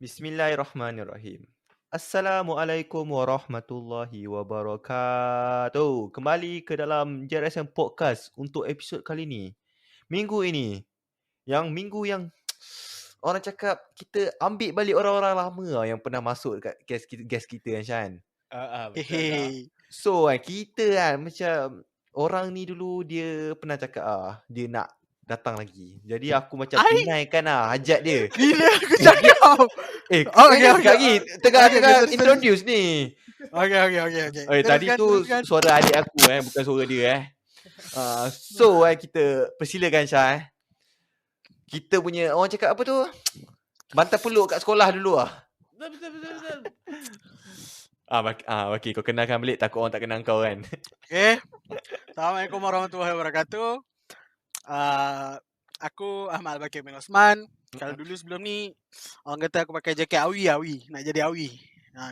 Bismillahirrahmanirrahim. Assalamualaikum warahmatullahi wabarakatuh. Kembali ke dalam JRSM Podcast untuk episod kali ni. Minggu ini, minggu yang orang cakap kita ambil balik orang-orang lama lah yang pernah masuk dekat guest kita kan Shan. Betul lah. So kita kan macam orang ni dulu dia pernah cakap dia nak datang lagi. Jadi aku macam tunaikan hajat dia. Gila aku cakap. Sekejap lagi. Tengah introduce ni. Okay. Tadi tu suara adik aku bukan suara dia So kita persilakan Syah Kita punya orang cakap apa tu? Bantal peluk kat sekolah dulu Betul. Okay, kau kenalkan balik, takut orang tak kenal kau kan. Okay. Assalamualaikum warahmatullahi wabarakatuh. Aku Ahmad Al-Bakir bin Osman. Kalau dulu sebelum ni orang kata aku pakai jaket awi, nak jadi awi.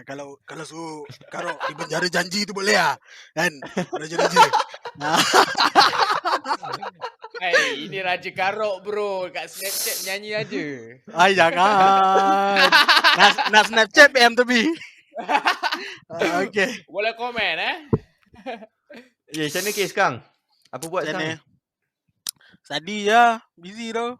Kalau suruh Karok di penjara janji tu boleh lah. Kan? Raja-raja. Ini Raja Karok bro. Kat Snapchat nyanyi aja. Jangan. Nak Snapchat PM tepi. Okay. Boleh komen Macam mana kes sekarang? Apa buat sekarang? Tadi busy tu.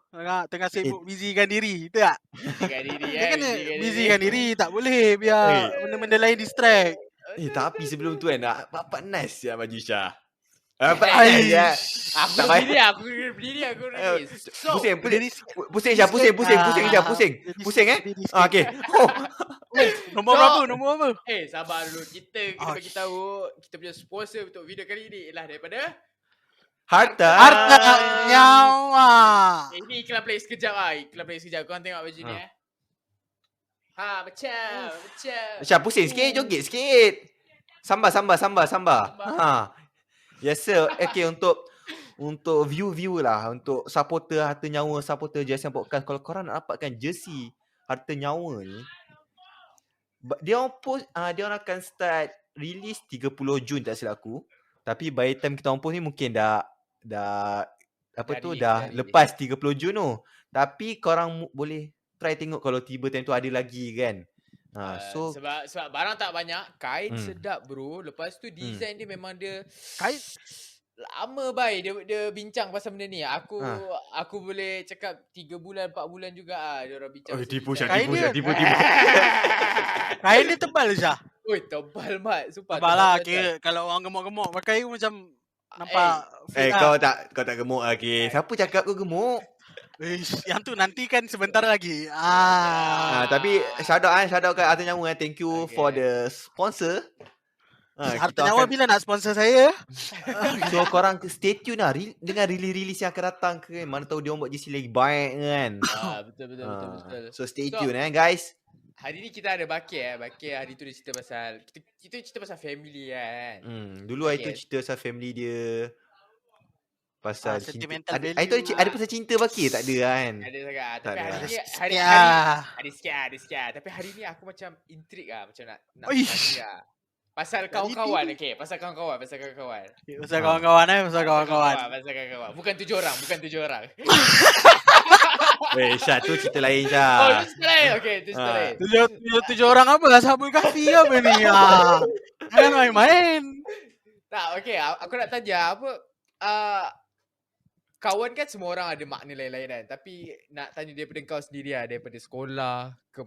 Tengah sibuk busykan diri. Betul tak? Busykan diri Dia kena busykan diri. Tak boleh biar benda-benda lain distract. Tapi sebelum tu kan Bapak nice ya baju Syah. Aku berdiri. Pusing Syah, pusing Okay. Nombor berapa? Sabar dulu. Kita bagi tahu kita punya sponsor untuk video kali ni ialah daripada Harta Nyawa. Ini iklan play sekejap Korang tengok baju ni macam Syah pusing sikit, joget sikit. Sambar. Yes sir. Okay, untuk view lah, untuk supporter Harta Nyawa, supporter JSM Podcast, kalau korang nak dapatkan jersey Harta Nyawa ni, dia orang post, dia orang akan start release 30 Jun tak silap aku. Tapi by time kita orang post ni mungkin dah lepas 30 Jun tu. Tapi korang boleh try tengok kalau tiba time tu ada lagi kan. So sebab barang tak banyak, kain sedap bro. Lepas tu design dia memang dia kain lama dia bincang pasal benda ni. Aku boleh cakap 3 bulan 4 bulan juga dia orang bincang. Tipu. Kain dia tebal Syah. Tebal mat, sumpah. Tebal lah. Kira kalau orang gemuk-gemuk pakai macam nampak kau tak gemuk lagi. Siapa cakap kau gemuk? Yang tu nanti kan sebentar lagi. Tapi shout out kat Harta Nyawa. Thank you for the sponsor. Harta Nyawa bila nak sponsor saya? So korang stay tune lah dengan release yang akan datang ke. Mana tahu dia orang buat GC lagi baik kan. Betul. So stay tune guys. Hari ni kita ada Bakir. Bakir hari tu dia cerita pasal kita cerita pasal family kan. Dulu hari tu cerita pasal family dia. Pasal sentimental cinta. Ada pasal cinta Bakir tak ada kan? Ada sangat. Tapi hari ni ada sikit. Tapi hari ni aku macam intrigue macam nak tanya. Pasal kawan-kawan. Pasal kawan-kawan. Pasal kawan-kawan. Bukan 7 orang. Syah tu cerita lain Syah. Cerita lain. Okay, tu cerita lain. 7 orang apa? Ashabul Kahfi apa ni? Jangan main-main. Tak, okay. Aku nak tanya apa. Kawan kan semua orang ada makna lain-lain kan. Tapi nak tanya daripada kau sendiri daripada sekolah ke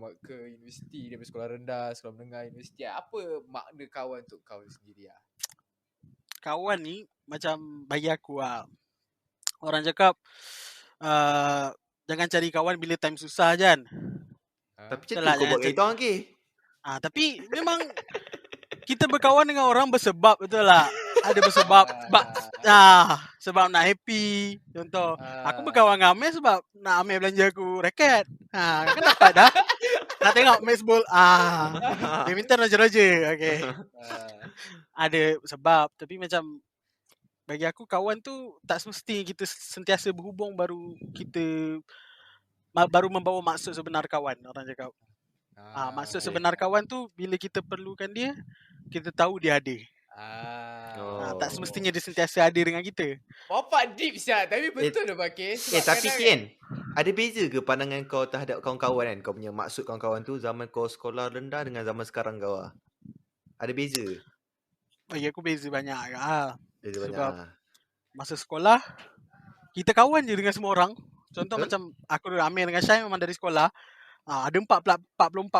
universiti, daripada sekolah rendah, sekolah menengah, universiti, apa makna kawan untuk kau sendiri Kawan ni macam bagi aku orang cakap jangan cari kawan bila time susah je kan. Tapi macam tu kau buat kawan lagi. Tapi memang kita berkawan dengan orang bersebab, betul lah. Ada bersebab sebab nak happy. Contoh, aku berkawan dengan Amir sebab nak Amir belanja aku raket. Kan dapat dah. Nak tengok match ball. Badminton raja-raja. Okay. Ada sebab. Tapi macam bagi aku kawan tu tak semesti kita sentiasa berhubung baru membawa maksud sebenar kawan, orang cakap. Maksud sebenar kawan tu bila kita perlukan dia, kita tahu dia ada. Tak semestinya dia sentiasa ada dengan kita. Bapak deep siap. Tapi betul dah Bakir. Tapi Ken, Ada beza ke pandangan kau terhadap kawan-kawan kan? Kau punya maksud kawan-kawan tu zaman kau sekolah rendah dengan zaman sekarang kau lah. Ada beza? Bagi aku beza banyak agak. Beza banyak Sebab lah. masa sekolah kita kawan je dengan semua orang. Contoh Betul? macam aku dengan Amir dengan Syai memang dari sekolah. Ada 44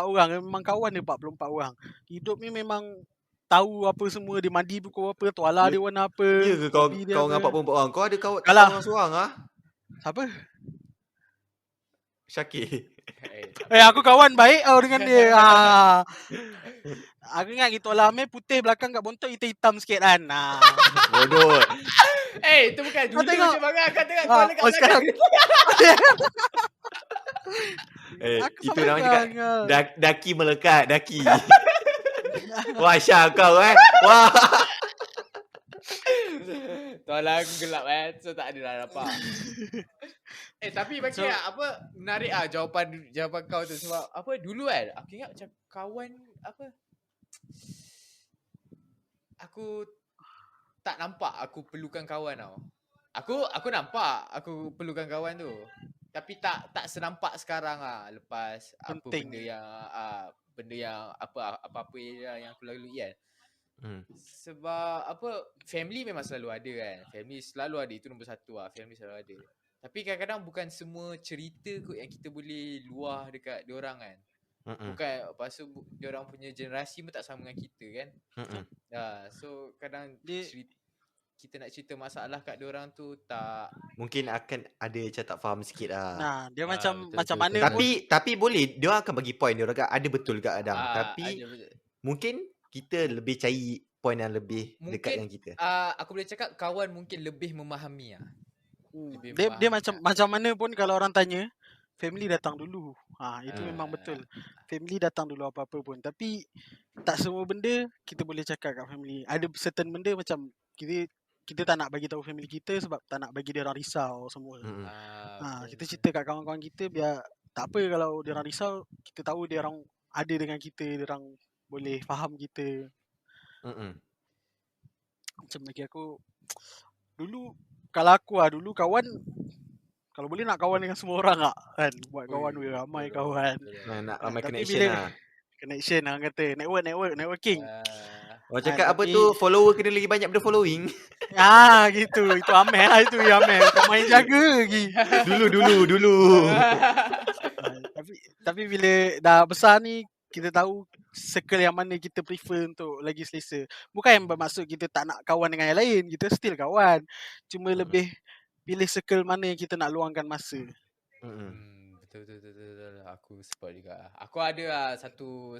orang, memang kawan dia 44 orang. Hidup ni memang tahu apa semua, dia mandi pukul apa, tuala dia warna apa, Ya ke kau hobi dia kawan dengan apa. 44 orang? Kau ada kawan tak Kalah. kawan seorang ah? Siapa? Syakir. Aku kawan baik dengan dia. Aku ingat gitu lah Amir putih belakang kat bontot hitam sikit kan. Bodoh. Itu bukan dulu tengok. je bang. Kau tengok kau dekat sekarang. Itu namanya cakap daki melekat, daki. Wah, Syah kau Wah. Tolong aku gelap so tak adalah dapat. Tapi bagi apa menarik jawapan kau tu sebab apa dulu kan aku ingat macam kawan apa aku tak nampak aku perlukan kawan tau. Aku nampak aku perlukan kawan tu. Tapi tak senampak sekarang lepas penting. benda yang apa-apa yang aku lalui kan. Sebab apa family memang selalu ada kan. Family selalu ada, itu nombor satu family selalu ada. Tapi kadang-kadang bukan semua cerita kot yang kita boleh luah dekat diorang kan. Bukan lepas tu diorang punya generasi pun tak sama dengan kita kan. So kadang kita nak cerita masalah kat diorang tu tak, mungkin akan ada macam tak faham sikit lah. Dia macam mana tapi boleh dia akan bagi point dia orang ada betul kat kadang. Tapi mungkin kita lebih cari point yang lebih mungkin, dekat dengan kita. Aku boleh cakap kawan mungkin lebih memahami dia macam mana pun kalau orang tanya family datang dulu. Itu memang betul. Family datang dulu apa-apa pun. Tapi tak semua benda kita boleh cakap kat family. Ada certain benda macam kita tak nak bagi tahu family kita sebab tak nak bagi dia orang risau semua. Kita cerita kat kawan-kawan kita biar tak apa kalau dia orang risau, kita tahu dia orang ada dengan kita, dia orang boleh faham kita. Macam bagi aku dulu kalau aku dulu kawan kalau boleh nak kawan dengan semua orang kan. Buat kawan ramai kawan. Nak ramai connection connection orang kata networking. Orang cakap apa tu follower kena lagi banyak daripada following. Gitu. Itu Amel lah itu Amel. Tak main jaga lagi. Dulu. Tapi bila dah besar ni kita tahu circle yang mana kita prefer untuk lagi selesa. Bukan yang bermaksud kita tak nak kawan dengan yang lain. Kita still kawan. Cuma lebih pilih circle mana yang kita nak luangkan masa. Betul. Aku support juga. Aku ada satu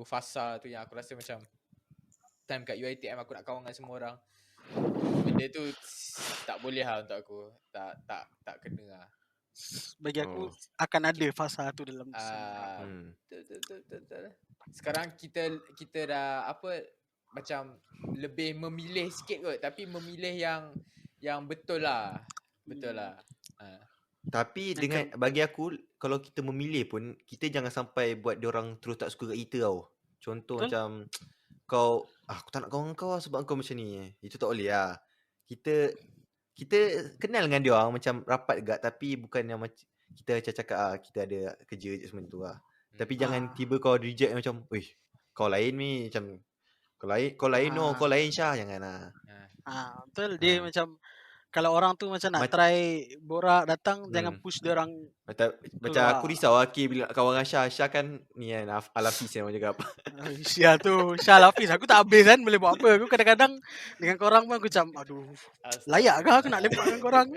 fasa tu yang aku rasa macam time kat UiTM aku nak kawan dengan semua orang. Benda tu tak boleh untuk aku. Tak kena Bagi aku akan ada fasa tu dalam betul. Sekarang kita dah macam lebih memilih sikit kot, tapi memilih yang betul lah. Tapi dengan bagi aku kalau kita memilih pun kita jangan sampai buat diorang terus tak suka kat kita tau. Contoh macam kau aku tak nak kawan dengan kau sebab kau macam ni. Itu tak boleh lah. Kita kenal dengan diorang macam rapat gak, tapi bukan yang macam kita cakap kita ada kerja je semua tu lah. Tapi jangan tiba kau reject macam kau lain ni macam kau lain kau lain Syah, jangan lah. Betul dia macam kalau orang tu macam nak try borak datang jangan push dia orang. Macam aku risau bila kawan dengan Syah kan ni kan Al-Hafiz yang orang cakap. Syah tu Syah Al-Hafiz aku tak habis kan boleh buat apa. Aku kadang-kadang dengan korang pun aku macam aduh layak ke aku nak lepak dengan korang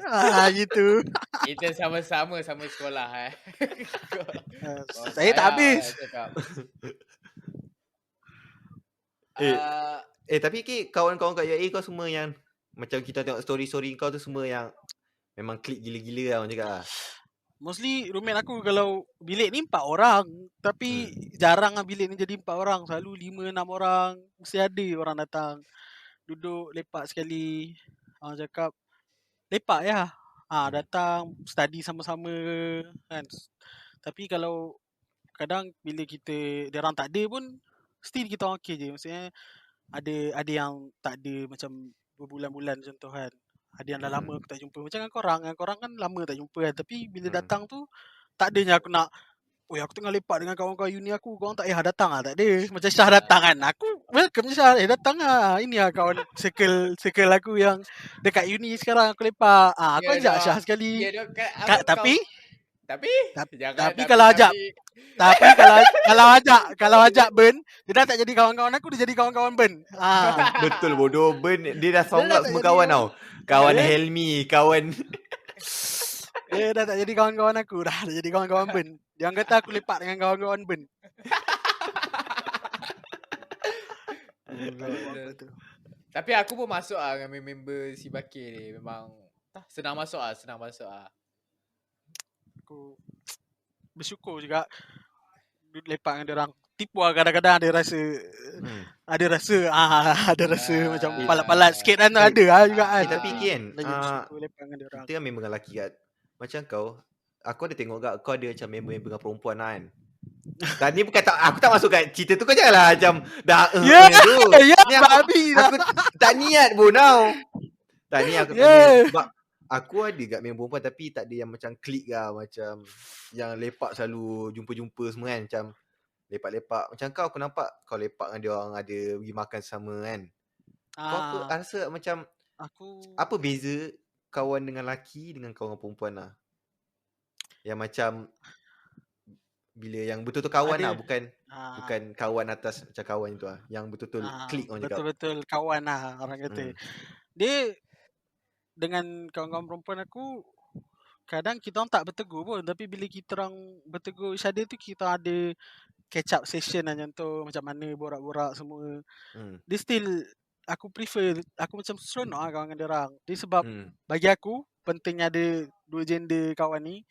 gitu. Kita sama-sama sekolah saya tak habis. Tapi kawan-kawan kat UAE kau semua yang macam kita tengok story kau tu semua yang memang klik gila-gila lah orang cakap lah. Mostly roommate aku kalau bilik ni 4 orang. Tapi jarang lah bilik ni jadi 4 orang. Selalu 5-6 orang. Mesti ada orang datang. Duduk lepak sekali. Orang cakap lepak ya. Datang study sama-sama kan. Tapi kalau kadang bila dia orang tak ada pun still kita orang okay je. Maksudnya ada yang tak ada macam berbulan-bulan contoh kan. Ada yang dah lama aku tak jumpa. Macam dengan korang kan lama tak jumpa kan. Tapi bila Hmm. datang tu, tak adanya aku nak, aku tengah lepak dengan kawan-kawan uni aku, korang tak payah datang lah. Tak ada. Macam Syah datang kan. Aku welcome je Syah. Datang lah. Ini lah kawan circle aku yang dekat uni sekarang aku lepak. Aku Ya ajak dah. Syah sekali. Ya dah. Apa Tapi jangan tapi kalau ajak Tapi kalau ajak Ben, dia dah tak jadi kawan-kawan aku, dia jadi kawan-kawan Ben. Betul bodoh. Ben dia dah Dia songgak dah tak semua jadi kawan tau. Kawan Ya. Helmi, kawan Dia dah tak jadi kawan-kawan aku, dah jadi kawan-kawan Ben. Dia kata aku lepak dengan kawan-kawan Ben. Apa tu? Tapi aku pun masuk lah dengan member si Bakir ni. Memang senang masuk lah. Aku bersyukur juga lepak dengan dia orang. Tipu lah kadang-kadang ada rasa ada rasa macam palat-palat sikit kan, ada lah juga kan. tapi kan lagi bersyukur lepak dengan dia orang. kita kan member dengan lelaki kan. Macam aku ada tengok kau ada macam member-member dengan perempuan lah kan. Dan ni bukan aku tak masuk kat cerita tu, kau janganlah macam dah tu. Ni aku tak niat pun tau. Tak ni aku tanya sebab aku ada kat member perempuan tapi tak ada yang macam klik lah, macam yang lepak selalu jumpa-jumpa semua kan, macam lepak-lepak. Macam kau aku nampak kau lepak dengan dia orang, ada pergi makan sama kan. Kau aku rasa macam apa beza kawan dengan lelaki dengan kawan dengan perempuan lah. Yang macam bila yang betul-betul kawan lah, bukan kawan atas macam kawan itu lah. Yang betul-betul klik orang cakap. Betul-betul kawan lah orang kata. Dia dengan kawan-kawan perempuan aku, kadang kita orang tak bertegur pun, tapi bila kita orang bertegur each other tu, kita ada catch up session lah macam tu, macam mana borak-borak semua. Dia still aku prefer, aku macam seronok lah kawan dengan dia orang. Dia sebab bagi aku penting ada dua gender kawan ni.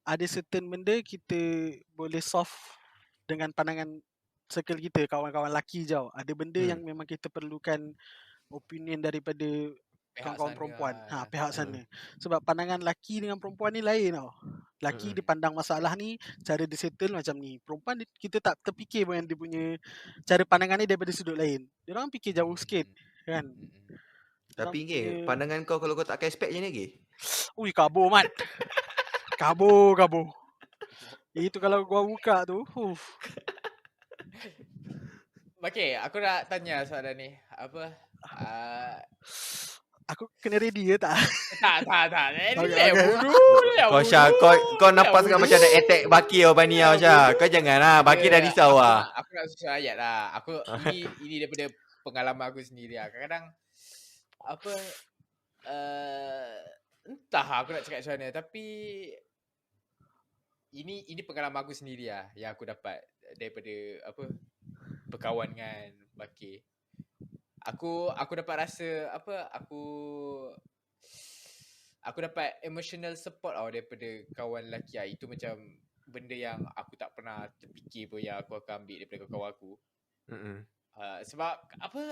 Ada certain benda kita boleh solve dengan pandangan circle kita, kawan-kawan lelaki je. Ada benda yang memang kita perlukan opinion daripada kawan-kawan perempuan, pihak sana. Sebab pandangan lelaki dengan perempuan ni lain tau. Lelaki dia pandang masalah ni, cara dia settle macam ni. Perempuan kita tak terfikir pun dia punya cara pandangan ni daripada sudut lain. Dia orang fikir jauh sikit kan. Tapi pandangan kau kalau kau tak expect je ni lagi. Ui, kabur mat. Kabur. Itu kalau gua buka tu. Okay, aku nak tanya soalan ni. Apa? Aku kena ready ke tak? Tak. Kau Syah, kau nampak sekarang macam ada attack Bakir apa ni Syah. Kau janganlah, Bakir dah risau lah. Aku nak susun ayat lah. Ini daripada pengalaman aku sendiri lah. Kadang-kadang apa entah aku nak cakap macam mana, tapi ini pengalaman aku sendiri lah yang aku dapat daripada apa berkawan dengan Bakir. Aku dapat rasa apa, aku dapat emotional support daripada kawan lelaki lah. Itu macam benda yang aku tak pernah terfikir pun yang aku akan ambil daripada kawan aku. Sebab apa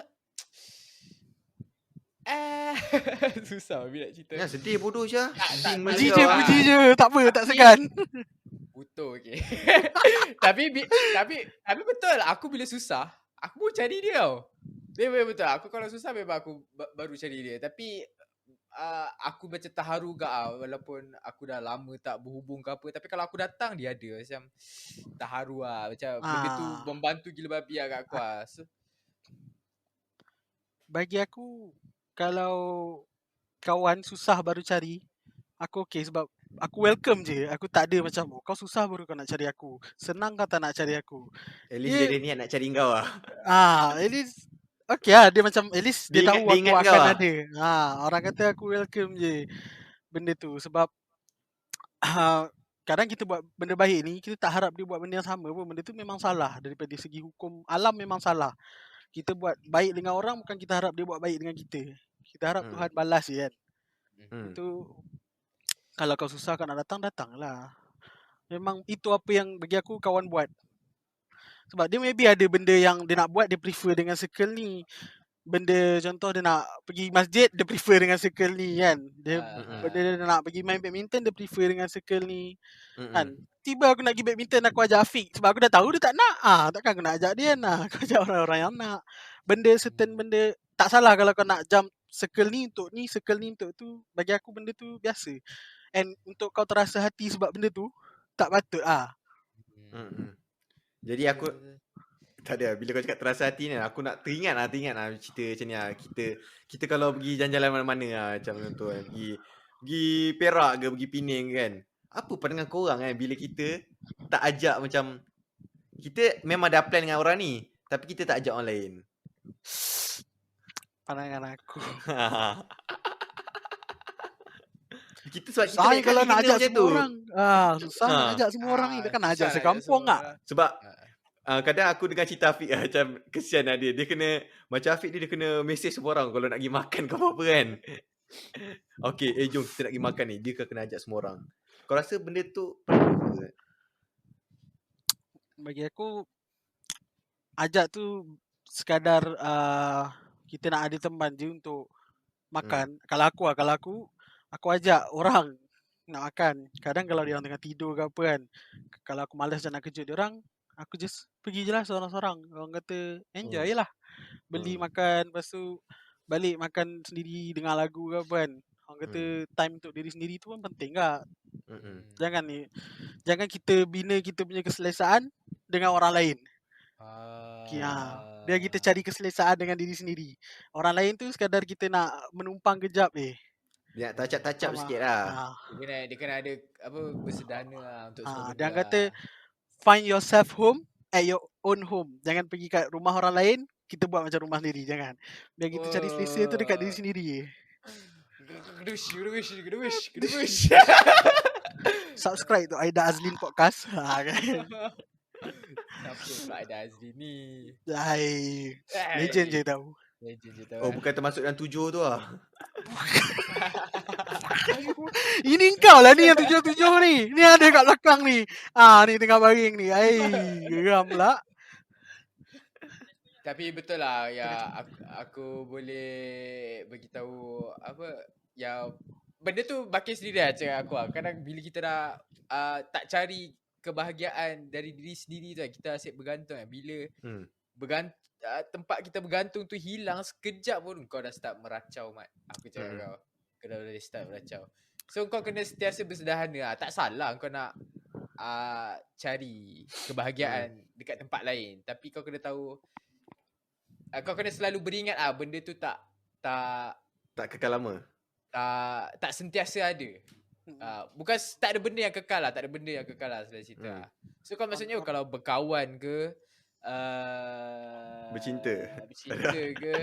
susah bila nak cerita. Ya, sedih bodoh Syah. Puji je. Tak apa, tak segan. Betul, okay. tapi betul, aku bila susah, aku pun cari dia tau. Dia betul. Aku kalau susah memang aku baru cari dia. Tapi aku macam terharu gak walaupun aku dah lama tak berhubung ke apa. Tapi kalau aku datang, dia ada. Macam terharu lah. Macam benda tu membantu gila babi lah kat aku lah. So, bagi aku, kalau kawan susah baru cari, aku okay sebab aku welcome je. Aku tak ada macam kau susah baru kau nak cari aku, senang kau tak nak cari aku. At least dia niat nak cari kau lah. At least okay lah. Dia macam at least dia tahu aku akan lah. ada. Orang kata aku welcome je benda tu. Sebab kadang kita buat benda baik ni, kita tak harap dia buat benda yang sama pun. Benda tu memang salah. Daripada segi hukum alam memang salah. Kita buat baik dengan orang, bukan kita harap dia buat baik dengan kita. Kita harap Tuhan balas je kan. Itu kalau kau susah kau nak datanglah. Memang itu apa yang bagi aku kawan buat. Sebab dia maybe ada benda yang dia nak buat, dia prefer dengan circle ni. Benda contoh dia nak pergi masjid, dia prefer dengan circle ni kan. Benda dia nak pergi main badminton, dia prefer dengan circle ni kan. Tiba aku nak pergi badminton, aku ajak Afiq. Sebab aku dah tahu dia tak nak. Takkan aku nak ajak dia nak. Aku ajak orang-orang yang nak. Benda certain benda tak salah kalau kau nak jump circle ni untuk ni, circle ni untuk tu. Bagi aku benda tu biasa. And untuk kau terasa hati sebab benda tu, tak patut lah. Jadi aku tak ada, bila kau cakap terasa hati ni, aku nak teringat lah cerita macam ni lah. Kita kalau pergi jalan-jalan mana-mana lah, macam tu kan. Pergi Perak ke, pergi Penang kan. Apa pandangan korang kan bila kita tak ajak macam, kita memang dah plan dengan orang ni, tapi kita tak ajak orang lain. Pandangan aku. Kita sebab kita Susah banyak kalau kali nak kena ajak macam semua tu. orang. Susah nak ajak semua orang ni. Takkan nak ajak susah sekampung tak? Sebab kadang aku dengar cerita Afiq lah, macam kesian lah dia. Dia kena, macam Afiq dia kena mesej semua orang kalau nak pergi makan ke apa-apa kan. Okay, jom kita nak pergi makan ni. Dia kena ajak semua orang. Kau rasa benda tu perlu ke? Bagi aku, ajak tu sekadar kita nak ada teman je untuk makan. Kalau aku ajak orang nak makan. Kadang kalau dia orang tengah tidur ke apa kan, kalau aku malas nak kejut dia orang, aku just pergi je lah seorang-seorang. Orang kata enjoy je lah. Beli makan, lepas tu balik makan sendiri, dengar lagu ke apa kan. Orang kata time untuk diri sendiri tu pun penting tak? Jangan kita bina kita punya keselesaan dengan orang lain. Biar kita cari keselesaan dengan diri sendiri. Orang lain tu sekadar kita nak menumpang kejap Dia nak touch-up sikit lah. Dia kena ada apa, bersedana lah untuk semua benda. Dia kata find yourself home at your own home. Jangan pergi kat rumah orang lain, kita buat macam rumah sendiri. Jangan. Biar kita cari selesa tu dekat diri sendiri. Gedush. Subscribe tu Aida Azlin Podcast. Kan? Kenapa pula Aida Azlin ni? Legend je tahu. Bukan termasuk dalam 7 tu lah. Ini kau lah ni yang 7 ni. Ni ada kat belakang ni. Ni tengah baring ni. Geram pula. Tapi betul lah ya, aku boleh bagi tahu apa ya, benda tu baki sendiri lah cakap aku lah. Kadang bila kita dah tak cari kebahagiaan dari diri sendiri tu, kita asyik bergantung bila tempat kita bergantung tu hilang sekejap pun kau dah start meracau mat. Aku cakap kau dah start meracau. So kau kena sentiasa bersederhana lah. Tak salah kau nak cari kebahagiaan dekat tempat lain, tapi kau kena tahu, kau kena selalu beringat benda tu tak kekal lama. Tak sentiasa ada. Bukan tak ada benda yang kekal lah, selain cerita. So kau maksudnya kalau berkawan ke, bercinta ke,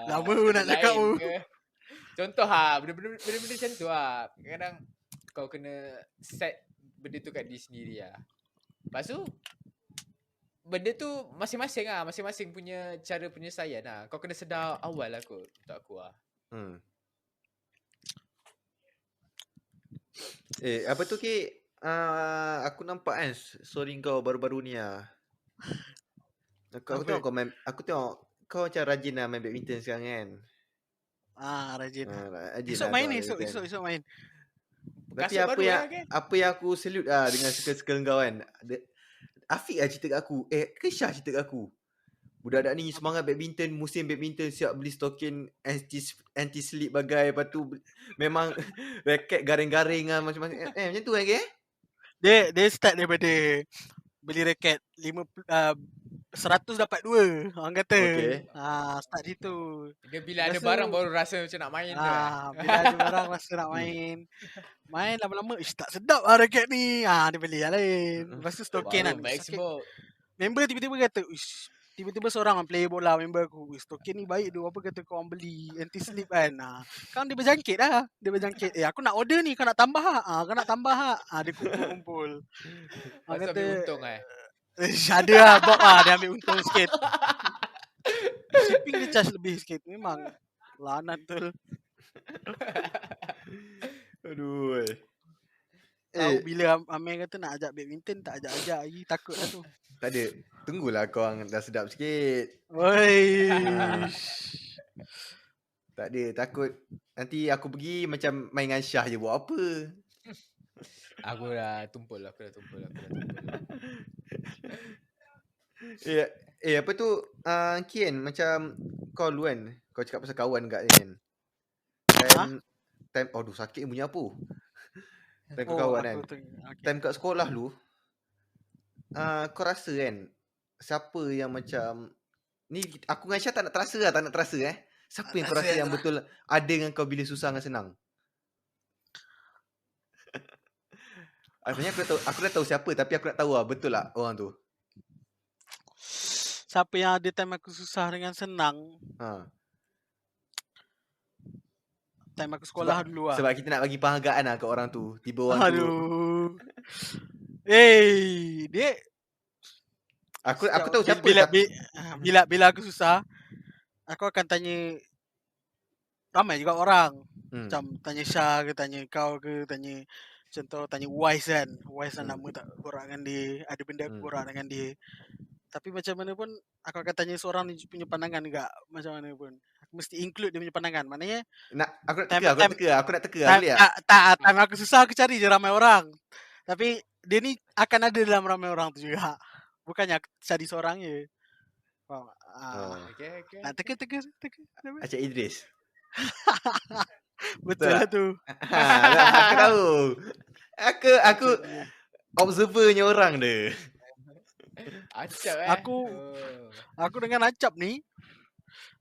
lama nak cakap ke. Contoh benda-benda macam tu kadang kau kena set benda tu kat diri sendiri Lepas tu benda tu masing-masing punya cara penyelesaian Kau kena sedar awal lah kot, untuk aku apa tu aku nampak kan story kau baru-baru ni Aku tengok kau macam rajin lah main badminton sekarang kan. Rajin. Esok main ni, esok main. Tapi apa yang aku salute dengan circle kau kan, Afiq cerita kat aku, Syah cerita kat aku, budak-budak ni semangat badminton, musim badminton, siap beli stokin anti-slip bagai, lepas tu memang raket garing-garing macam-macam. Macam tu kan Dia start daripada beli raket 100 dapat 2 orang kata. Start situ. Dia bila ada barang baru rasa macam nak main bila ada barang rasa nak main. Main lama-lama tak sedap raket ni. Dia beli yang lain. Lepas tu stokin member tiba-tiba kata, tiba-tiba seorang player bola member aku, stokin ni baik tu, apa kata kau orang beli anti slip kan. Kan dia berjangkit dah. Aku nak order ni, kau nak tambah kau nak tambah dia kumpul. Masa ambil untung ada lah Bob dia ambil untung sikit. Shipping dia charge lebih sikit. Memang lanat tu. Aduh. Tahu bila Amir kata nak ajak badminton, tak ajak lagi, takut lah tu. Tak ada. Tunggulah kau orang dah sedap sikit. Oi. Tak ada, takut nanti aku pergi macam main dengan Syah je, buat apa? Aku dah tumpul. Apa tu Kian, macam kau lu kan, kau cakap pasal kawan kat ni kan. Time aduh sakit bunyi apa? Time kau kawan kan. Okay. Time kat sekolah lu, kau rasa kan siapa yang macam ni, aku dengan Syah tak nak terasa siapa yang kau rasa yang betul ada dengan kau bila susah dengan senang? Sebenarnya aku dah tahu siapa, tapi aku nak tahu betul tak orang tu. Siapa yang ada time aku susah dengan senang? Time aku sekolah dulu lah. Sebab kita nak bagi penghargaan lah kat orang tu. Tiba orang tu. Aduh. Dia Aku tahu siapa. Bila aku susah, aku akan tanya ramai juga orang. Macam tanya Syah ke, tanya kau ke, tanya Wise kan. Wise kan nama tak borak dengan dia. Ada benda aku borak dengan dia. Tapi macam mana pun aku akan tanya seorang ni punya pandangan juga. Macam mana pun aku mesti include dia punya pandangan. Maknanya aku nak teka boleh tak? Time aku susah aku cari je ramai orang. Tapi dia ni akan ada dalam ramai orang tu juga. Bukannya aku cari seorang je. Okay. Nak teka. Acik Idris. Betul lah tu. Aku tahu. Aku observernya orang dia. Acap Aku dengan Acap ni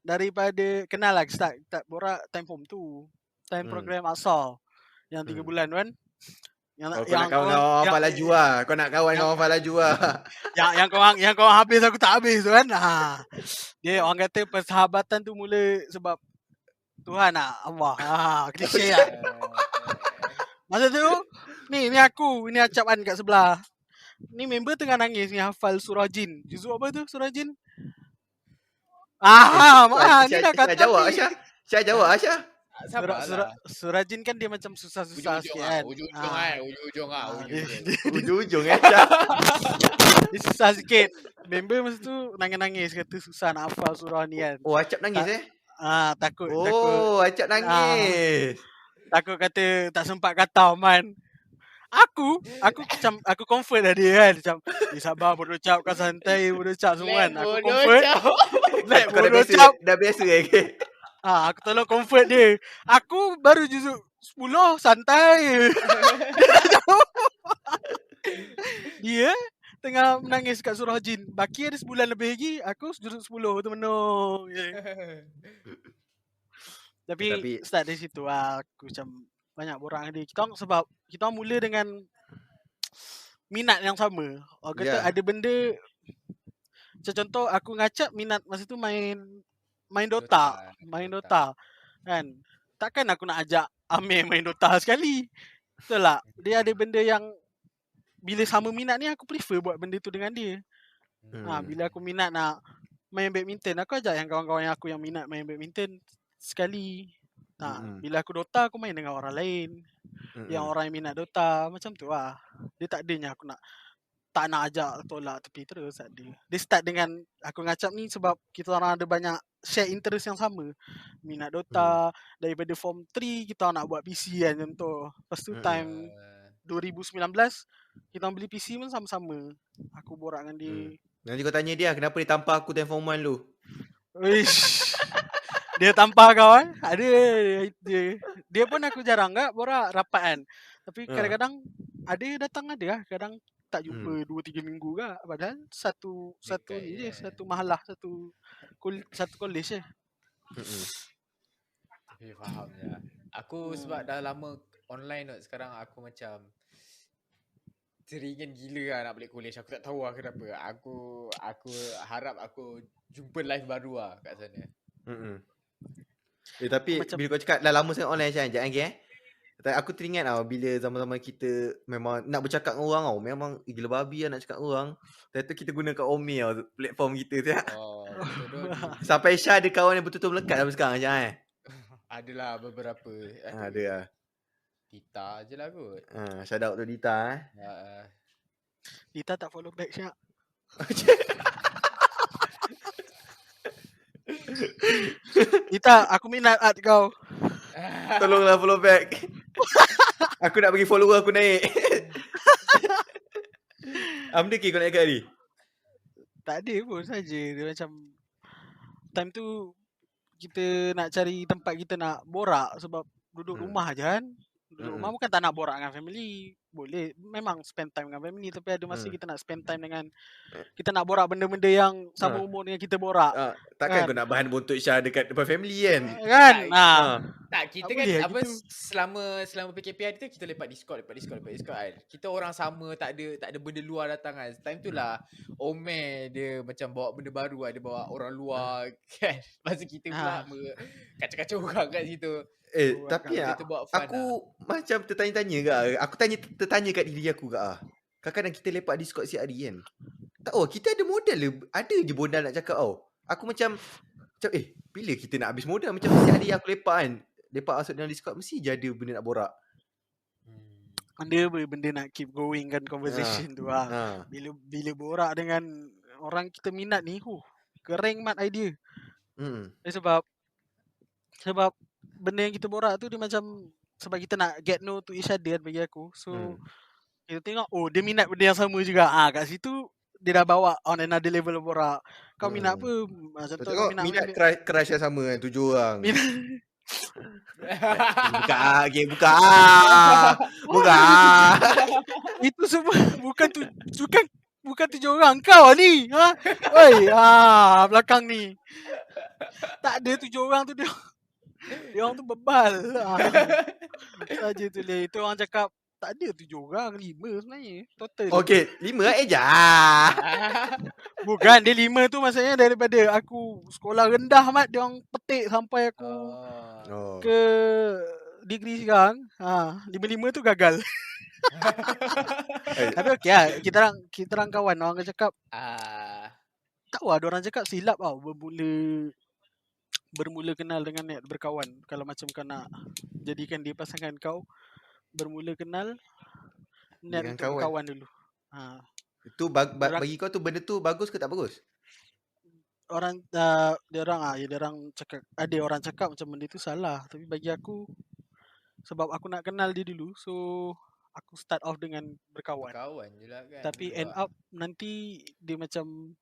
daripada kenal lah start borak time form tu. Time program asal yang 3 bulan kan. Kau nak kawan dengan orang hafal laju lah. Kau nak kawan dengan orang hafal laju lah. Yang kau habis aku tak habis tu kan. Dia orang kata persahabatan tu mula sebab Tuhan Allah. Klise lah. Masa tu ni aku, ini Acap kan kat sebelah. Ni member tengah nangis ni hafal surah jin. Juzuk apa tu surah jin? Ni dah kata jawab Syah. Syah jawab Syah. Surah jin kan dia macam susah-susah sikit kan. Ujung Syah. Dia susah sikit. Member masa tu nangis-nangis kata susah nak hafal surah ni kan. Oh, Acap nangis takut. Acap nangis. Takut kata tak sempat kata man. Aku comfort dah dia kan. Macam sabar bodoh cap, kau santai bodoh cap semua kan. Aku comfort. Bodoh cap. Dah biasa ke? Aku tolong comfort dia. Aku baru juzuk 10 santai. Dia tengah menangis kat surah jin. Baki ada sebulan lebih lagi. Aku juzuk 10 tu menung. Tapi start dari situ aku macam banyak borak dengan dia. Sebab kita mula dengan minat yang sama. Orang kata ada benda. Macam contoh aku ngacap minat masa tu main Dota. Main Dota. Kan. Takkan aku nak ajak Amir main Dota sekali. Betul tak? Dia ada benda yang bila sama minat ni aku prefer buat benda tu dengan dia. Bila aku minat nak main badminton, aku ajak yang kawan-kawan aku yang minat main badminton sekali. Bila aku Dota aku main dengan orang lain. Yang orang yang minat Dota macam tu lah. Dia tak adanya aku tak nak ajak tolak tepi terus ada. Dia start dengan aku ngacap ni sebab kita orang ada banyak share interest yang sama. Minat Dota. Daripada form 3 kita nak buat PC kan contoh. Lepas tu time 2019 kita beli PC pun sama-sama. Aku borak dengan dia. Nanti kau tanya dia kenapa dia tampar aku time form 1 lu. Dia tampar kau kan. Ada dia pun aku jarang enggak borak rapat kan. Tapi kadang-kadang ada datang ada lah. Kadang tak jumpa 2-3 minggu ke. Padahal satu ni je, satu mahalah, satu college je. Faham je. Aku sebab dah lama online kot sekarang aku macam teringin gila lah nak balik college. Aku tak tahu lah kenapa. Aku harap aku jumpa life baru lah kat sana. Tapi macam, bila kau cakap dah lama sangat online Syah, jangan lagi aku teringat bila zaman-zaman kita memang nak bercakap dengan orang memang gila babi lah nak cakap dengan orang. Lepas tu kita gunakan Omi platform kita tu sampai Syah ada kawan yang betul-betul melekat sampai sekarang Syah Adalah beberapa. Ada lah. Dita je lah kot. Shout out tu Dita Dita tak follow back Syah. Dita, aku minat art kau. Tolonglah follow back. Aku nak bagi follower aku naik. Benda ke kau naik kat ni? Tak ada pun saja. Dia macam time tu kita nak cari tempat kita nak borak sebab duduk rumah je kan. Duduk rumah bukan tak nak borak dengan family. Boleh memang spend time dengan family, tapi ada masa kita nak spend time dengan, kita nak borak benda-benda yang sama umur dengan kita borak. Takkan kau nak bahan bontot Syah dekat depan family kan? Kan? Tak, kita Tak kan boleh apa gitu. selama PKP hari tu kita lepak Discord kan. Kita orang sama, tak ada benda luar datang kan. Time tu lah Omer dia macam bawa benda baru, ada bawa orang luar kan. Masa kita pula kacau-kacau orang kat situ. Tapi aku macam tertanya-tanya ke. Aku tertanya kat diri aku ke. Kadang-kadang kita lepak Discord siap hari kan. Tak kita ada modal. Ada je modal nak cakap Aku macam bila kita nak habis modal. Macam siap hari aku lepak kan. Lepak masuk dalam Discord mesti je ada benda nak borak. Ada benda nak keep going kan conversation tu Bila borak dengan orang kita minat ni, kering mat idea. Sebab benda yang kita borak tu dia macam, sebab kita nak get know to each other bagi aku. So kita tengok dia minat benda yang sama juga. Kat situ dia dah bawa on another level borak. Kau minat apa? Contoh kau minat crush yang sama kan 7 orang. Buka. Itu semua bukan 7 orang kau ni. Oi, belakang ni. Tak ada 7 orang tu dia orang tu bebal. Saja tu lah. Itu orang cakap tak ada 7 orang, 5 sebenarnya total. Okey, 5 je. Bukan, dia 5 tu maksudnya daripada aku sekolah rendah mat dia orang petik sampai aku ke degree sekarang. 5 tu gagal. Tapi okey lah, kita orang kawan. Orang cakap tak ada orang cakap silap bermula kenal dengan niat berkawan. Kalau macam kau nak jadikan dia pasangan kau, bermula kenal niat dengan untuk berkawan dulu. Itu bagi kau tu benda tu bagus ke tak bagus? Orang dia orang cakap, ada orang cakap macam benda tu salah, tapi bagi aku sebab aku nak kenal dia dulu, so aku start off dengan berkawan je lah kan. Tapi end up nanti dia macam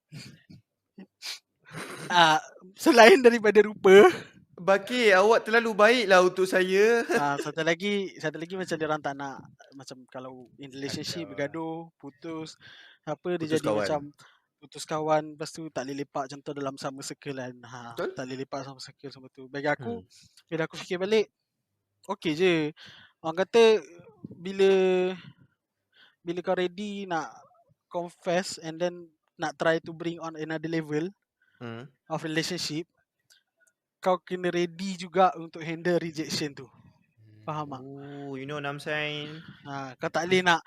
selain daripada rupa, Baki, awak terlalu baiklah untuk saya. Satu lagi macam dia orang tak nak, macam kalau in relationship bergaduh, putus dia jadi kawan. macam putus kawan, lepas tu tak boleh lepak contoh dalam sama circle kan. Tak boleh lepak sama circle semua tu. Bagi aku bila aku fikir balik, okey je. Orang kata bila kau ready nak confess and then nak try to bring on another level of relationship, kau kena ready juga untuk handle rejection tu. Faham tak? You know what I'm saying? Kau tak boleh nak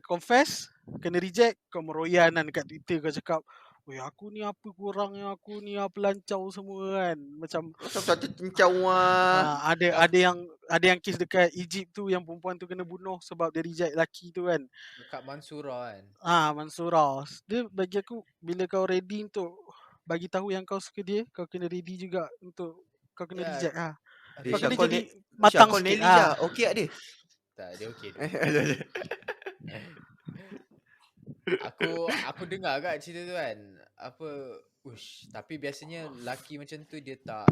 confess, kena reject, kau meroyan kan kat Twitter, kau cakap, "Oi, aku ni apa kurangnya, aku ni pelancau semua kan." Macam satu cincau ada yang kes dekat Egypt tu yang perempuan tu kena bunuh sebab dia reject lelaki tu kan. Dekat Mansura kan. Mansura. Dia bagi aku bila kau ready untuk bagi tahu yang kau suka dia, kau kena ready juga untuk kau kena reject kau kena jadi matang sikit. Okey tak dia? Tak, dia okey. Aku dengar kat cerita tu kan. Tapi biasanya lelaki macam tu dia tak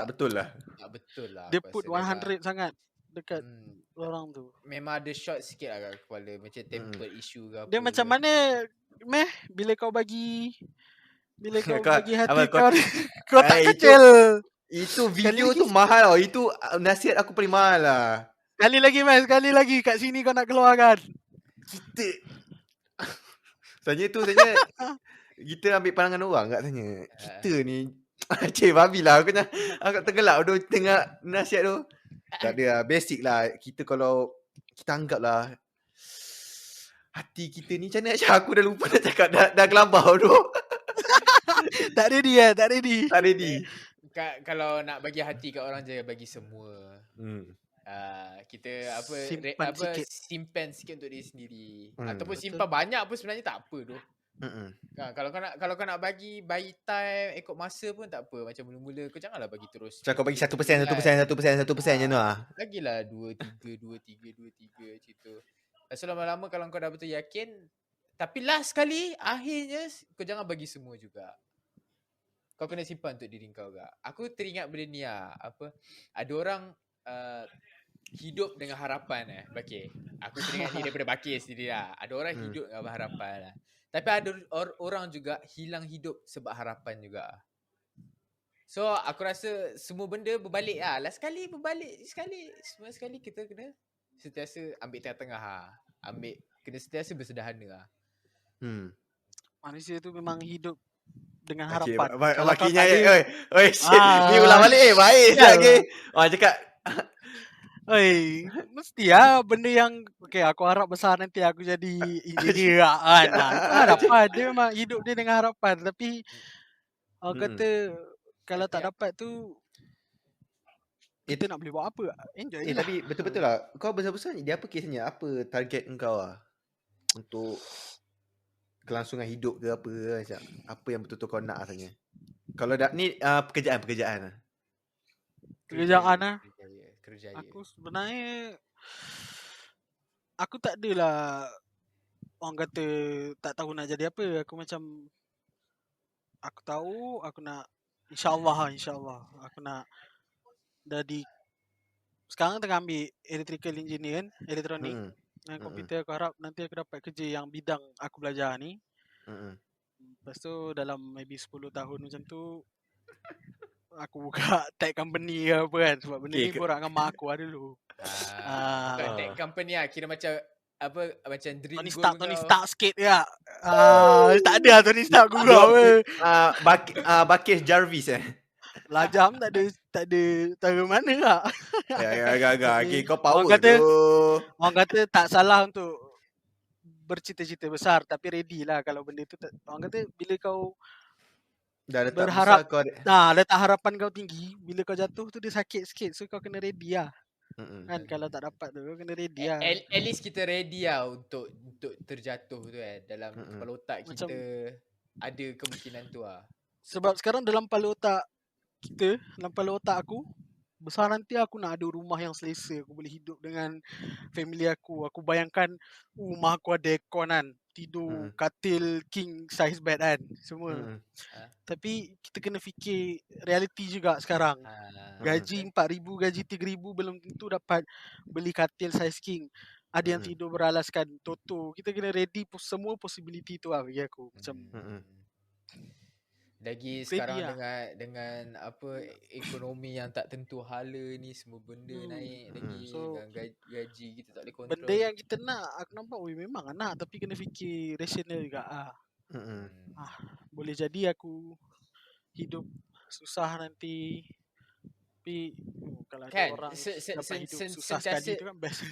betul lah. Tak betul lah. Dia put 100 sangat dekat orang tu. Memang ada short sikit lah kat kepala, macam temper issue ke apa. Dia macam mana bila kau bagi hati kau tak kecil. Itu video tu mahal tau. Itu nasihat aku paling mahal lah. Sekali lagi kat sini kau nak keluarkan. Sebenarnya kita ambil pandangan orang kat tanya. Kita ni cik babi lah. Aku tergelak tu tengok nasihat tu. Tak ada lah. Basic lah. Kita kalau kita anggap lah hati kita ni macam mana Syah? Aku dah lupa nak cakap. Dah gelabah tu. Tak ready. Kalau nak bagi hati kat orang, jangan bagi semua. Kita simpan sikit untuk diri sendiri. Ataupun simpan banyak pun sebenarnya tak apa tu. Kalau kau nak bagi time, ikut masa pun tak apa. Macam mula-mula kau janganlah bagi terus. Macam kau bagi 1% macam tu lah. Lagilah 2-3 macam tu. Lepas lama-lama kalau kau dah betul yakin, Tapi last kali, akhirnya kau jangan bagi semua juga. Kau kena simpan untuk diri kau juga. Aku teringat benda ni lah. Ada orang hidup dengan harapan Bakir. Aku teringat ni daripada Bakir sendiri lah. Ada orang hidup dengan harapan lah. Tapi ada orang juga hilang hidup sebab harapan juga. So aku rasa semua benda berbalik lah. Last sekali berbalik sekali. Semua sekali kita kena sentiasa ambil tengah-tengah lah. Kena sentiasa bersederhana lah. Manusia tu memang hidup dengan Okay, harapan. Kalau kau makinya tak ada, oi shit. Ni ulang balik baik sial lagi. Cakap mesti lah benda yang okay, aku harap besar nanti aku jadi engineer lah kan. Itu harapan. Dia memang hidup dia dengan harapan. Tapi orang kata kalau tak dapat tu kita nak boleh buat apa? Enjoy lah. Tapi betul-betul lah. Kau besar-besar ni dia apa kisahnya? Apa target engkau lah untuk kelangsungan hidup ke apa macam apa yang betul-betul kau nak rasanya? Kalau dah ni pekerjaan lah. Kerjaya. Aku sebenarnya aku tak adalah orang kata tak tahu nak jadi apa. Aku macam aku tahu aku nak insya-Allah aku nak jadi sekarang tengah ambil electrical engineer kan, elektronik dengan komputer. Aku harap nanti aku dapat kerja yang bidang aku belajar ni. Lepas tu dalam maybe 10 tahun macam tu aku buka tech company ke apa kan. Sebab benda ni borak dengan mak aku lah dulu. Tech company lah. Kira macam apa, macam dream Tony Stark sikit ke. Tak ada lah Tony Stark gurau. Bakis Jarvis Lajam tak ada tahu mana lah. Agak-agak kau power tu. Orang kata tak salah untuk bercita-cita besar, tapi ready lah kalau benda tu. Orang kata bila kau dah letak berharap besar, letak harapan kau tinggi, bila kau jatuh tu dia sakit sikit, so kau kena ready lah. Kan kalau tak dapat tu kau kena ready lah. At least kita ready lah untuk terjatuh tu dalam kepala otak kita macam, ada kemungkinan tu lah. Sebab sekarang dalam kepala otak kita, dalam kepala otak aku, besar nanti aku nak ada rumah yang selesa, aku boleh hidup dengan family aku. Aku bayangkan rumah aku ada aircon kan, tidur katil king size bed kan, semua. Tapi kita kena fikir reality juga sekarang. Gaji 4,000, gaji 3,000 belum tentu dapat beli katil size king. Ada yang tidur beralaskan toto. Kita kena ready semua possibility tu lah bagi aku. Macam lagi sekarang dengan apa ekonomi yang tak tentu hala ni, semua benda naik lagi, so, dengan gaji kita tak boleh kontrol. Benda yang kita nak, aku nampak memang nak, tapi kena fikir rasional juga boleh jadi aku hidup susah nanti, tapi kalau ada orang dapat hidup susah sekali tu kan best.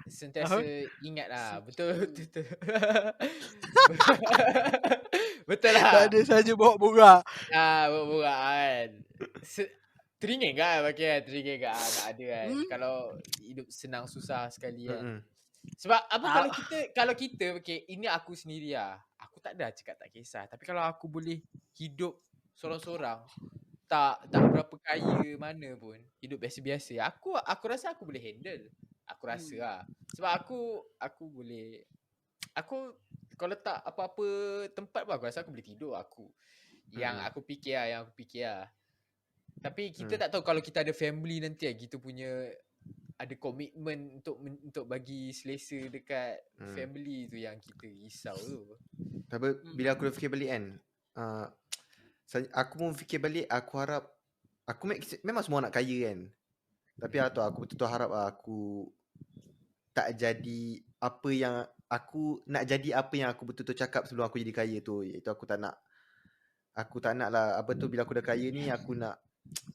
Sentiasa ingat lah. Betul. Betul lah. Tak ada saja bawa-borak. Bawa-borak kan. Teringin kan pakai teringin kan nak ada kan. Kalau hidup senang susah sekali kan. Sebab apa kalau kita okay, ini aku sendiri lah. Aku tak ada cakap tak kisah. Tapi kalau aku boleh hidup sorang-sorang, tak berapa kaya mana pun, hidup biasa-biasa, aku rasa aku boleh handle. Aku rasa lah. Sebab aku boleh, aku kalau letak apa-apa tempat pun aku rasa aku boleh tidur aku. Yang aku fikir lah. Tapi kita tak tahu kalau kita ada family nanti lah, kita punya ada komitmen untuk bagi selesa dekat family tu yang kita risau tu. Tapi bila aku fikir balik kan, aku pun fikir balik, aku harap memang semua nak kaya kan. Tapi aku betul-betul harap aku tak jadi apa yang aku nak jadi, apa yang aku betul-betul cakap sebelum aku jadi kaya tu. Iaitu aku tak nak lah apa tu, bila aku dah kaya ni aku nak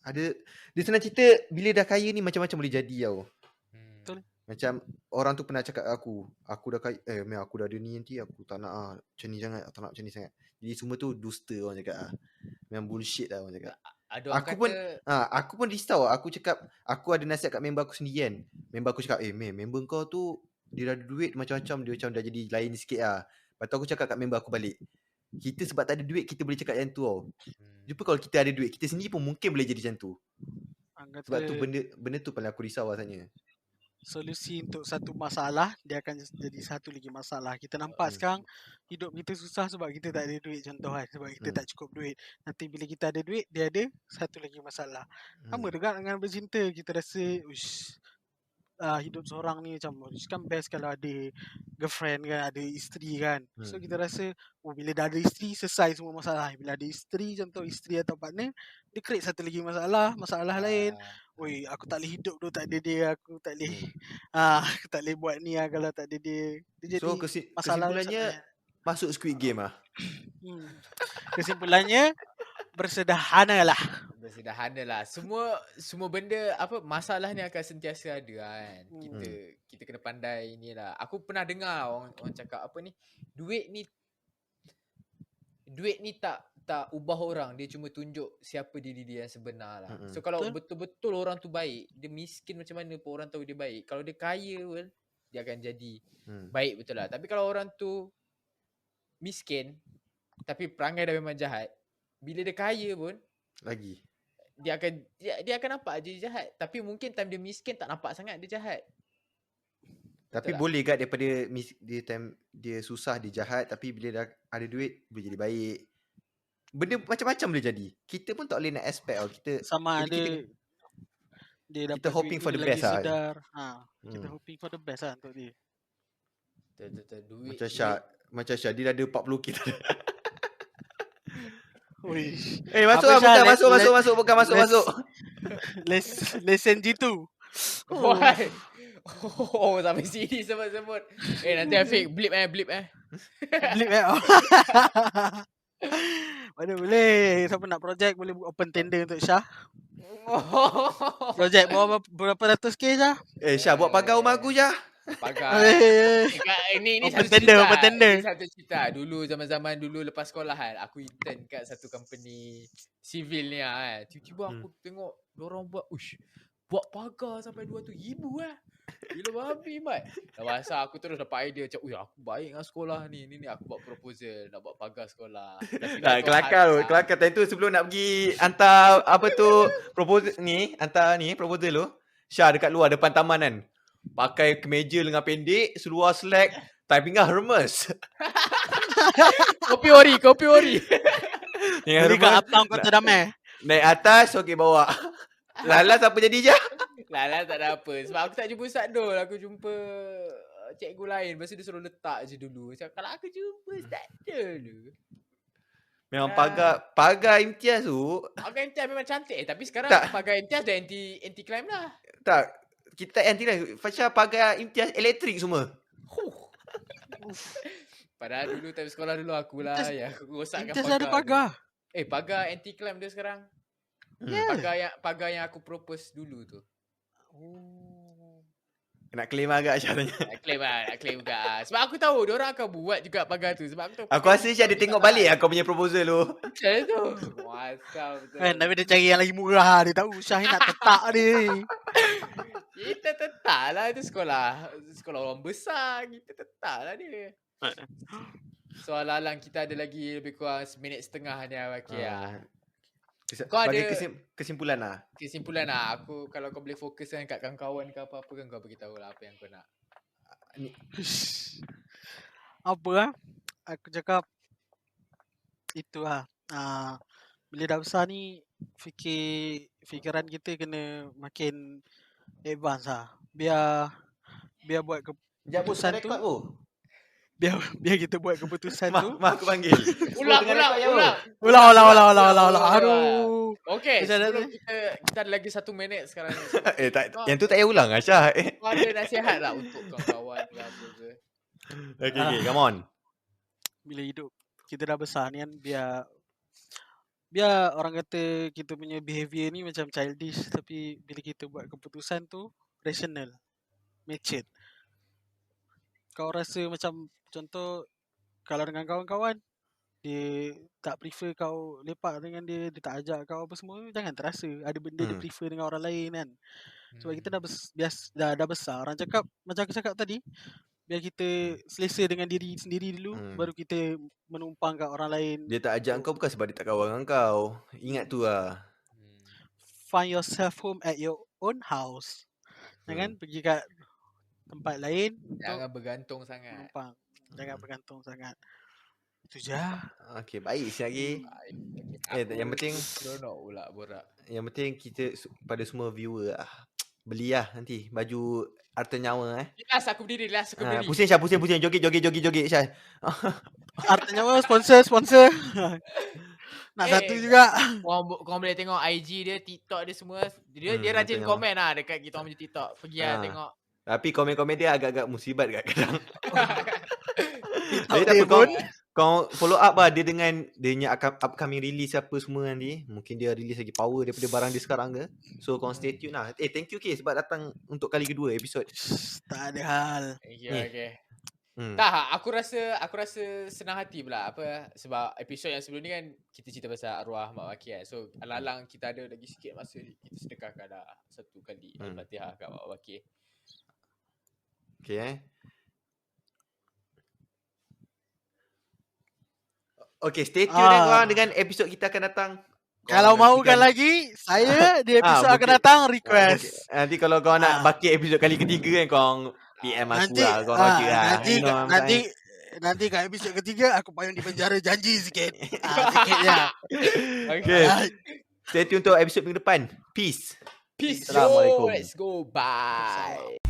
ada, dia senang cerita bila dah kaya ni macam-macam boleh jadi tau. Betul. Macam orang tu pernah cakap aku dah kaya, aku dah ada ni nanti, aku tak nak macam ni sangat, tak nak macam ni sangat. Jadi semua tu dusta orang cakap memang bullshit lah orang cakap. Aku pun risau. Aku cakap, aku ada nasihat kat member aku sendiri kan. Member aku cakap, member kau tu dia dah ada duit macam-macam, dia macam dah jadi lain sikit lah. Lepas tu aku cakap kat member aku balik, kita sebab tak ada duit kita boleh cakap yang tu tau. Jumpa kalau kita ada duit, kita sendiri pun mungkin boleh jadi macam tu. Sebab tu benda tu paling aku risau rasanya. solusi untuk satu masalah, dia akan jadi satu lagi masalah. Kita nampak sekarang hidup kita susah sebab kita tak ada duit, contoh kan, sebab kita tak cukup duit. Nanti bila kita ada duit, dia ada satu lagi masalah. Sama juga dengan bercinta, kita rasa uish, hidup seorang ni macam kan best kalau ada girlfriend kan, ada isteri kan. So kita rasa bila dah ada isteri selesai semua masalah. Bila ada isteri, contoh isteri atau partner, dia create satu lagi masalah lain. Oi, aku tak boleh hidup tu tak ada dia, aku tak boleh aku tak boleh buat ni kalau tak ada dia. Dia So jadi masalah kesimpulannya masuk Squid Game ah. Kesimpulannya bersederhanalah. Semua benda masalah ni akan sentiasa ada kan. Kita kena pandai inilah. Aku pernah dengar orang cakap duit ni tak ubah orang, dia cuma tunjuk siapa diri dia yang sebenar lah. So kalau betul-betul orang tu baik, dia miskin macam mana pun orang tahu dia baik. Kalau dia kaya pun dia akan jadi baik betul lah. Tapi kalau orang tu miskin tapi perangai dah memang jahat, bila dia kaya pun lagi dia akan nampak je jahat. Tapi mungkin time dia miskin tak nampak sangat dia jahat. Tapi betul boleh tak daripada dia time dia susah dia jahat, tapi bila dah ada duit boleh jadi baik. Benda macam-macam boleh jadi. Kita pun tak boleh nak expect kita sama ada dia dapat hoping for the best lah. Kita hoping for the best lah untuk dia. Duit macam Syah dia dah ada 40k. Masuk. Bukan masuk. Lesen G2. Sampai sini sebut. Nanti Afiq blip. Blip Mana boleh. Siapa nak projek boleh open tender untuk Syah. Projek berapa ratus K Syah? Syah buat pagar rumah aku Syah. Pagar. Ini open satu tender. Ini satu cerita. Dulu zaman-zaman dulu lepas sekolah kan, aku intern kat satu company civil ni kan. Tiba-tiba aku tengok diorang buat pagar sampai 200,000 lah. Gila babi mat. Dah masa aku terus dapat idea macam, aku baik dengan sekolah ni. Ni aku buat proposal nak buat pagar sekolah. Kelakar time tu sebelum nak pergi hantar proposal tu, Syah dekat luar depan taman kan. Pakai kemeja lengan pendek, seluar slack, tie pinggang Hermes. Kopi ori. Dengan Hermes. Uptown Kota Damai. Naik atas, okey bawa. Lalas apa jadi je? Lalas tak ada apa. Sebab aku tak jumpa Ustaz Dol. Aku jumpa cikgu lain. Lepas tu dia suruh letak je dulu. Macam kalau aku jumpa Ustaz Dol. Memang pagar imtiaz tu. Pagar imtiaz memang cantik. Tapi sekarang pagar imtiaz dah anti-climb lah. Tak. Kita tak anti-climb. Pasal pagar imtiaz elektrik semua. Padahal dulu time sekolah dulu akulah yang aku rosakkan pagar. Ada pagar. Pagar anti-climb dia sekarang. Pagar yang aku propose dulu tu. Nak claim agak Syah tanya. Nak claim juga. Sebab aku tahu diorang akan buat juga pagar tu. Sebab aku tahu. Aku rasa Syah dia tengok balik kau punya proposal tu. Macam tu. Wasal betul. Tapi dia cari yang lagi murah. Dia tahu Syah nak tetak dia. Kita tetak lah. Itu sekolah orang besar. Kita tetak lah dia. Soalan kita ada lagi lebih kurang 1.5 minit ni. Okay lah. Kau ada kesimpulan lah. Kesimpulan lah. Aku kalau kau boleh fokus kan kat kawan-kawan ke apa-apa kan kau beritahu lah apa yang kau nak. Apa lah? Aku cakap itu lah. Bila dah besar ni fikiran kita kena makin advance lah. Biar buat keputusan tu. Biar kita buat keputusan tu. Mak aku panggil. Ulang. Aduh. Okey, sebelum kita ada lagi 1 minit sekarang ni. Yang tu tak payah ulang Syah. Kau ada nasihat lah untuk kawan-kawan ke apa ke. Okay, come on. Bila hidup kita dah besar ni kan, biar orang kata kita punya behavior ni macam childish, tapi bila kita buat keputusan tu rational, matured. Kau rasa macam contoh kalau dengan kawan-kawan dia tak prefer kau lepak dengan dia tak ajak kau apa semua, jangan terasa ada benda dia prefer dengan orang lain kan. Sebab kita dah besar. Orang cakap macam aku cakap tadi, biar kita selesa dengan diri sendiri dulu, baru kita menumpang kat orang lain. Dia tak ajak kau bukan sebab dia tak kawan dengan kau. Ingat tu lah. Find yourself home at your own house. Jangan pergi kat tempat lain Jangan untuk bergantung sangat. menumpang. Jangan bergantung sangat. Itu je. Okey, baik sekali. Yang penting seronok pula borak. Yang penting kita pada semua viewer belilah nanti baju Harta Nyawa Last aku berdiri, last aku berdiri. Pusing Syah, pusing joget Syah. Artinya sponsor. Nak satu juga. Korang boleh tengok IG dia, TikTok dia semua. Dia rajin tengok. komen lah dekat kita orang punya TikTok. Pergi lah tengok. Tapi komen-komen dia agak-agak musibat kadang. Tapi tak apa, kau follow up lah dia dengan dia punya upcoming release apa semua nanti. Mungkin dia release lagi power daripada barang dia sekarang ke. So kau stay tune lah. Thank you K sebab datang untuk kali kedua episod. Tak ada hal. Okay. Tak, aku rasa senang hati pula sebab episod yang sebelum ni kan kita cerita pasal arwah mak Waki kan. So alang-alang kita ada lagi sikit masa kita sedekahkan dah satu kali Al-Fatihah kat mak Waki. Okay Okay, stay tune korang dengan episod kita akan datang. Kalau mahukan lagi, saya di episod akan datang request. Nanti kalau kau nak baki episod kali ketiga kan kau PM aku lah, kau baca lah. Nanti kat episod ketiga aku payung di penjara, janji sikit. Sikit je. Okay. Stay tune untuk episod minggu depan. Peace. Assalamualaikum. Let's go. Bye.